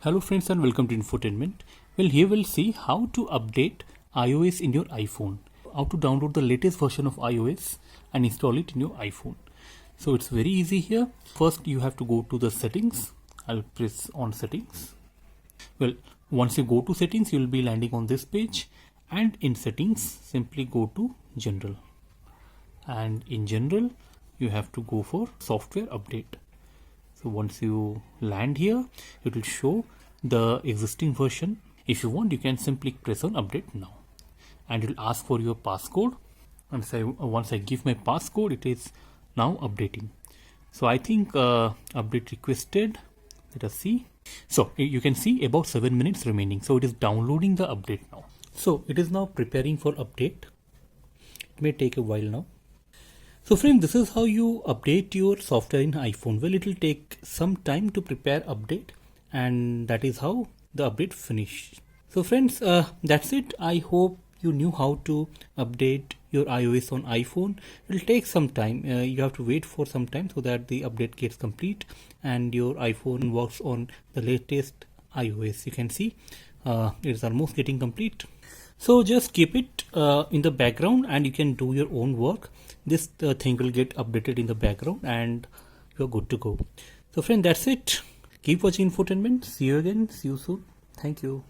Hello friends and welcome to Infotainment. Well, here we'll see how to update iOS in your iPhone. How to download the latest version of iOS and install it in your iPhone. So it's very easy here. First you have to go to the settings. I'll press on settings. Well, once you go to settings, you'll be landing on this page, and in settings simply go to general, and in general you have to go for software update. So once you land here, it will show the existing version. If you want, you can simply press on update now, and it will ask for your passcode. And so once I give my passcode, it is now updating. So I think update requested. Let us see. So you can see about 7 minutes remaining. So it is downloading the update now. So it is now preparing for update. It may take a while now. So friends, this is how you update your software in iPhone. Well, it will take some time to prepare update, and that is how the update finished. So friends, that's it. I hope you knew how to update your iOS on iPhone. It will take some time. You have to wait for some time so that the update gets complete and your iPhone works on the latest iOS. You can see it is almost getting complete. So just keep it in the background and you can do your own work. This thing will get updated in the background and you're good to go. So friend, that's it. Keep watching Infotainment. See you again. See you soon. Thank you.